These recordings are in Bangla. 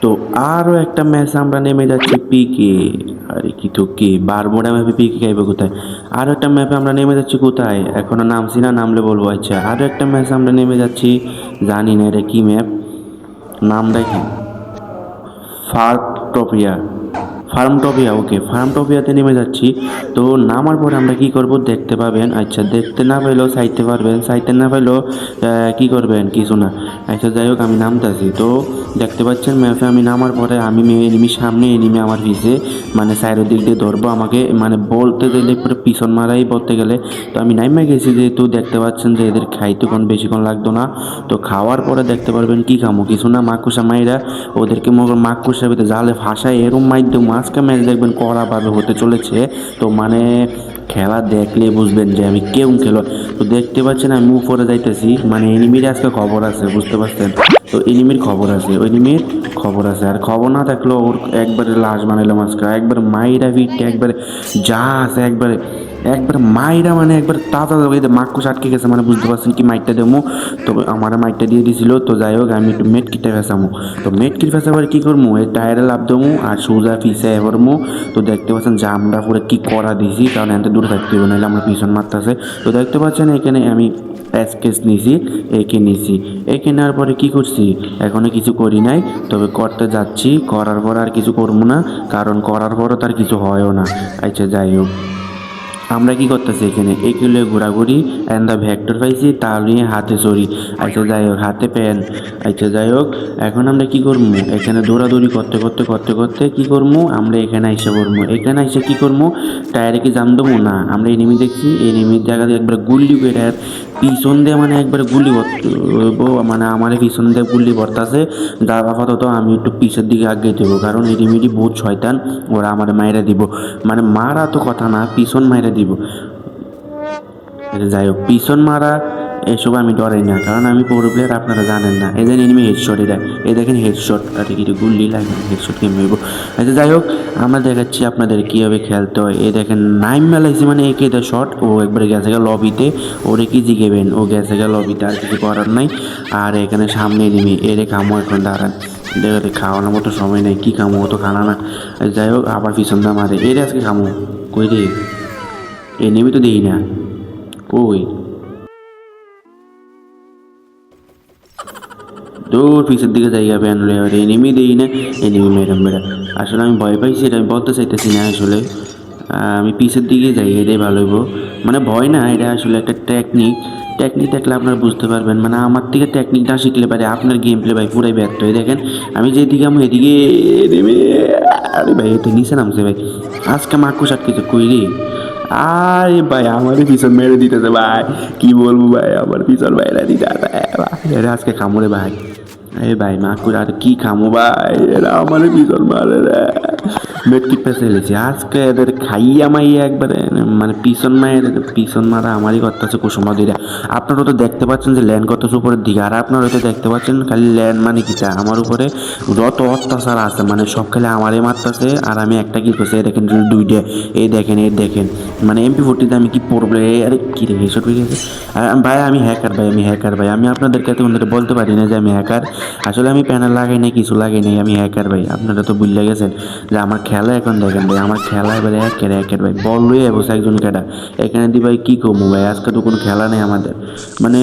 তো আরও একটা ম্যাচ আমরা নেমে যাচ্ছি পিকে। আরে কি তো কে বারমুডা ম্যাপে পিকে খাইবে কোথায়? আরও একটা ম্যাপে আমরা নেমে যাচ্ছি কোথায়? এখনো নামছি না, নামলে বলবো। আচ্ছা, আরও একটা ম্যাচ আমরা নেমে যাচ্ছি, জানি না এটা কি ম্যাপ, নাম দেখি, ফার্মটোপিয়া। ফার্মটোপিয়া, ওকে, ফার্মটোপিয়াতে নেমে যাচ্ছি। তো নামার পরে আমরা কি করব দেখতে পাবেন। আচ্ছা, দেখতে না পাইলেও চাইতে পারবেন, চাইতে না পাইলেও কি করবেন, কিছু না। আচ্ছা, যাই হোক, আমি নামতেছি। তো দেখতে পাচ্ছেন ম্যাপে আমি নামার পরে আমি এনিমির সামনে, এনিমি আমার পিছে, মানে সাইডের দিক দিয়ে ধরবো আমাকে, মানে বলতে গেলে পুরো পিছন মারাই বলতে গেলে। তো আমি নাইমা গেছি, যেহেতু দেখতে পাচ্ছেন যে এদের খাইতে কোন বেশিক্ষণ লাগতো না। তো খাওয়ার পরে দেখতে পারবেন কি খামো, কিছু না, মাকুসা মাইরা ওদেরকে মাকুসার ভিতরে জালে ভাষায় এরম মাধ্যম আজকে ম্যাচ দেখবেন কড়াভাবে হতে চলেছে। তো মানে খেলা দেখলে বুঝবেন যে আমি কেউ খেলো। তো দেখতে পাচ্ছেন আমি উপরে যাইতেছি, মানে এনিমির আজকে খবর আছে, বুঝতে পারছেন? তো এনিমির খবর আছে, ওই এনিমির খবর আছে, আর খবর না থাকলেও ওর একবারে লাশ বানাইলাম আজকে, একবার মাইরা ভিটে একবারে যা আছে একবারে, একবার মাইরা, মানে একবার তাজা মাক্কুস আটকে গেছে, মানে বুঝতে পারছেন কি মাইটটা দেবো। তো আমার মাইটটা দিয়ে দিছিল। তো যাই হোক, আমি একটু মেট কিটে ফেসামো। তো মেট কিট ফেসাবার কি করবো, এই টায়ারে লাভ দেবো আর সোজা পিছিয়ে করবো। তো দেখতে পাচ্ছেন যে আমরা পুরো কি করা দিছি, কারণ এত দূরে থাকতে হবে, নাহলে আমরা পিছন মারতেছে। তো দেখতে পাচ্ছেন এখানে আমি এসকেস নিছি, একে নিছি, একে নেওয়ার পরে কি করছি, এখনো কিছু করি নাই, তবে করতে যাচ্ছি। করার পর আর কিছু করবো না, কারণ করার পরও তার কিছু হয়ও না। আচ্ছা, যাই হোক, আমরা কি করতেছি এখানে এগুলো ঘোরাঘুরি অ্যান্ড দ্য ভেক্টর পাইছি, তা নিয়ে হাতে চড়ি। আচ্ছা, যাই হোক, হাতে পেন। আচ্ছা, যাই হোক, এখন আমরা কি করবো, এখানে দৌড়াদৌড়ি করতে করতে করতে করতে কি করবো, আমরা এখানে এসে করবো, এখানে এসে কি করবো, টায়ারে কি জাম দেবো না, আমরা এনিমি দেখছি, এনিমির জায়গাতে একবার গুল্লি করে পিছন দিয়ে, মানে একবার গুলি মানে আমার পিছন দিয়ে গুলি ভরতাছে। যার আপাতত আমি একটু পিছের দিকে আগে দেবো, কারণ এনিমিটি বহুত শয়তান, ওরা আমার মাইরা দিব, মানে মারা তো কথা না, পিছন মাইরা দিব। যাই হোক, পিছন মারা এসব আমি ডরাই না, কারণ আমি প্রো প্লেয়ার, আপনারা জানেন না। এই যে এনিমি হেডশট, এটা এই দেখেন হেডশট, আরে কি গুল্লি লাগে, হেডশট কেমন হইব। আচ্ছা, যাই হোক, আমরা দেখাচ্ছি আপনাদের কীভাবে খেলতে হয়। এই দেখেন নাইম মেলাইছি, মানে একে দে শট, ও একবারে গেছে গা লবিতে, ওরে কি জিগেবেন, ও গেছে গা লবিতে, আর কিছু করার নাই। আর এখানে সামনে এনিমি, এরে খামো এখন, দাঁড়ান, দেখে খাওয়ানোর মতো সময় নেই, কি খামো, ও তো খানা না। যাই হোক, আবার পিছন দা মারে, এরে আজকে খামো, কই রে, এনিমি তো দেই না, কই, দূর পিছের দিকে জায়গা প্যান এনিমি দিই না, এনিমি মেরাম বেড়া। আসলে আমি ভয় পাইছি, এটা আমি বলতে চাইতেছি না আসলে, আমি পিছের দিকে যাই, এটাই ভালো হইব। মানে ভয় না, এটা আসলে একটা টেকনিক, টেকনিক দেখলে আপনারা বুঝতে পারবেন। মানে আমার থেকে টেকনিক না শিখলে পারে আপনার গেম প্লে ভাই পুরাই ব্যর্থ হয়ে। দেখেন আমি যেদিকে আমি এদিকে নেমে, আরে ভাই এতে নিচে নামছে ভাই, আজকে মাকুস আটকেছে, কই রে, আরে ভাই আমারই পিছন মেরে দিতেছে ভাই, কি বলবো ভাই, আমার পিছন মেরে দিতেছে ভাই, এরা আজকে কামড়ে ভাই। এই ভাই মাকুর আর কি খামো ভাই, এরা আমার পিছন মারে রে, মেট্রিক পেছে এলেছি আজকে, এদের খাইয়া মাইয়া একবারে, মানে পিছন মায়ের পিছন মারা আমারই করতেছে কুসুমা দিরা। আপনারা তো দেখতে পাচ্ছেন যে ল্যান্ড করতেছে উপরের দিকে, আর আপনারা হয়তো দেখতে পাচ্ছেন খালি ল্যান্ড, মানে কিটা আমার উপরে যত অত্যাচার আছে, মানে সব খালি আমারই মারতেছে, আর আমি একটা কি করছি, এই দেখেন দুইটা, এই দেখেন, এই দেখেন, মানে MP40 আমি কি পড়বো, আরে কি রে এসব হয়ে গেছে। ভাই আমি হ্যাকার ভাই, আমি হ্যাকার ভাই, আমি আপনাদেরকে এতক্ষণ ধরে বলতে পারি না যে আমি হ্যাকার, আসলে আমি প্যানেল লাগাই নাই, কিছু লাগাই নাই, আমি হ্যাকার ভাই। আপনারা তো বুঝলে গেছেন যে আমার খেলা এখন দেখেন ভাই, আমার খেলা এবারে একের একের ভাই, বল লইয়ে বসে একজন কেটা এখানে দি ভাই, কি কমু ভাই, আজকে তো কোনো খেলা নেই আমাদের, মানে।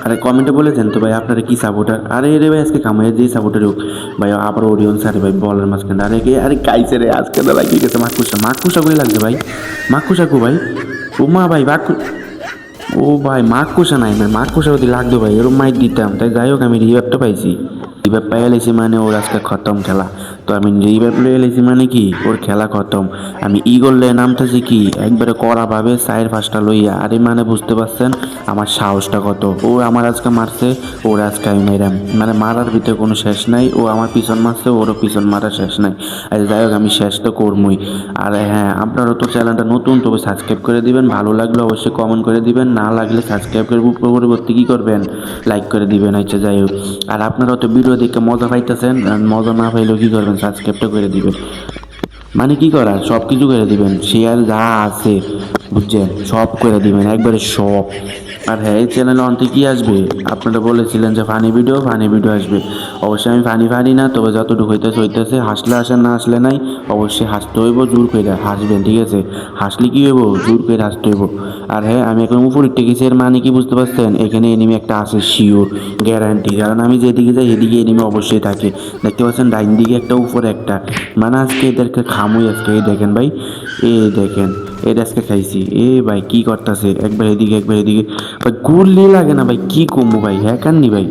আরে কমেন্টে বলেছেন তো ভাই আপনারা কি সাপোর্টার, আরে রে ভাই আজকে কামাই দিয়ে সাপোর্টার হোক ভাই, আবার ওরিয়ন স্যার ভাই বলের মাঝখানে, আরে কে, আরে কাইছে রে আজকে তো লাগিয়ে গেছে মাকুসা, মাকুসা করে লাগছে ভাই, মাকুসা কো ভাই, উমা ভাই বাকু, ও ভাই মাকুসা নাই ভাই, মাকুসা যদি লাগতো ভাই এরকম মাইক দিতাম। তাই যাই হোক, আমি রিভাইভটা পাইছি, রিভাইভ পাই এলেছি মানে ওর আজকে খতম খেলা। তো আমি রিভাইভ লয়ে এলেছি মানে কি ওর খেলা খতম। আমি ইগল লয়ে নামতেছি কি একবারে কড়া ভাবে সাইড ফাঁসটা লইয়া, আরে মানে বুঝতে পারছেন আমার সাহসটা কত। ও আমার আজকে মারছে, ওর আজকে আমি মেরাম, মানে মারার ভিতরে কোনো শেষ নাই, ও আমার পিছন মারছে, ওরও পিছন মারা শেষ নাই। আচ্ছা, যাই হোক, আমি শেষ তো করবই। আর হ্যাঁ, আপনারও তো চ্যানেলটা নতুন, তবে সাবস্ক্রাইব করে দিবেন, ভালো লাগলে অবশ্যই কমেন্ট করে দিবেন, না লাগলে সাবস্ক্রাইব করে পরবর্তী কী করবেন, লাইক করে দিবেন। আচ্ছা, যাই হোক, আর আপনারা তো ভিডিও দেখে মজা পাইতেছেন, মজা না পাইলেও কী করবেন, সাবস্ক্রাইবটা করে দিবেন, মানে কি করার সব কিছু করে দিবেন, শেয়ার যা আছে বুঝছেন, সব করে দিবেন একবারে সব। আর হ্যাঁ, এই চ্যানেলে অন্তে কি আসবে, আপনারা বলেছিলেন যে ফানি ভিডিও আসবে। অবশ্যই আমি ফানি না, তবে যতটুকু হইতেছে হাসলে আসেন, না আসলে নাই। অবশ্যই হাসতে হইব, জোর করে হাসবেন, ঠিক আছে? হাসলে কি হইব, জোর করে হাসতে হইব। আর হ্যাঁ, আমি এখন উপরে গেছি, এর মানে কি বুঝতে পারছেন? এখানে এনিমি একটা আছে শিওর, গ্যারান্টি। কারণ আমি যেদিকে যাই এদিকে এনিমি অবশ্যই থাকে। দেখতে পাচ্ছেন ডাইন দিকে একটা, উপরে একটা। মানে আজকে এদেরকে খামুই আজকে। এই দেখেন ভাই, দেখেন, এটা আজকে খাইছি। ভাই কি করতেছে, একবার এদিকে একবার এদিকে। ভাই গুলি লাগে না ভাই, কি কমবো ভাই, হ্যাঁ কাননি ভাই।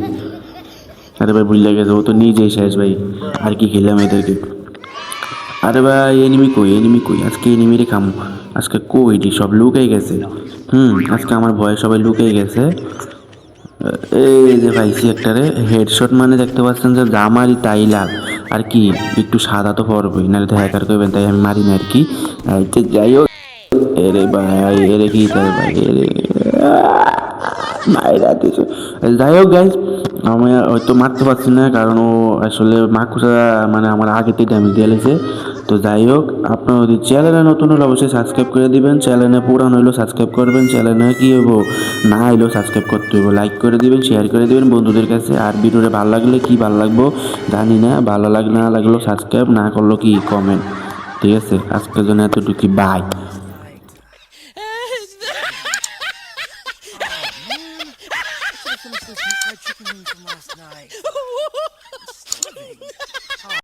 আরে ভাই ভুল গেছে, ও তো নিজেই শেষ ভাই। আর কি খেলাম এদেরকে। আরে ভাই এনিমি কই, আজকে এনিমিরে খামু। আজকে কই সব লুকাই গেছে। আজকে আমার ভয়ে সবাই লুকাই গেছে। এই যে পাইছি একটারে হেডশট, মানে দেখতে পাচ্ছেন যে যা মারি তাই লাল। আর কি, একটু সাদা তো পড়বই, নাহলে তো হ্যাকার করবেন, তাই আমি মারি না আর কি। যাই হোক, এরে ভাই, এরে কি তার ভাই, এরে মাইরা দিছে। যাই হোক গাইজ, আমি হয়তো মারতে পারছি না, কারণ ও আসলে মাকুসা মানে আমার আগেতে ড্যামেজ দিয়ে লেছে। তো যাই হোক, আপনার যদি চ্যানেলে নতুন হলে অবশ্যই সাবস্ক্রাইব করে দিবেন। চ্যানেলে পুরান হইলেও সাবস্ক্রাইব করবেন। চ্যানেলে কি হইব, না হইলেও সাবস্ক্রাইব করতে হইব। লাইক করে দিবেন, শেয়ার করে দিবেন বন্ধুদের কাছে। আর ভিডিওটা ভালো লাগলে, কি ভালো লাগবো জানি না, ভালো না লাগলেও সাবস্ক্রাইব, না করলেও কি কমেন্ট। ঠিক আছে, আজকের জন্য এতটুকু, by. Finished those deep fried chicken wings from last night.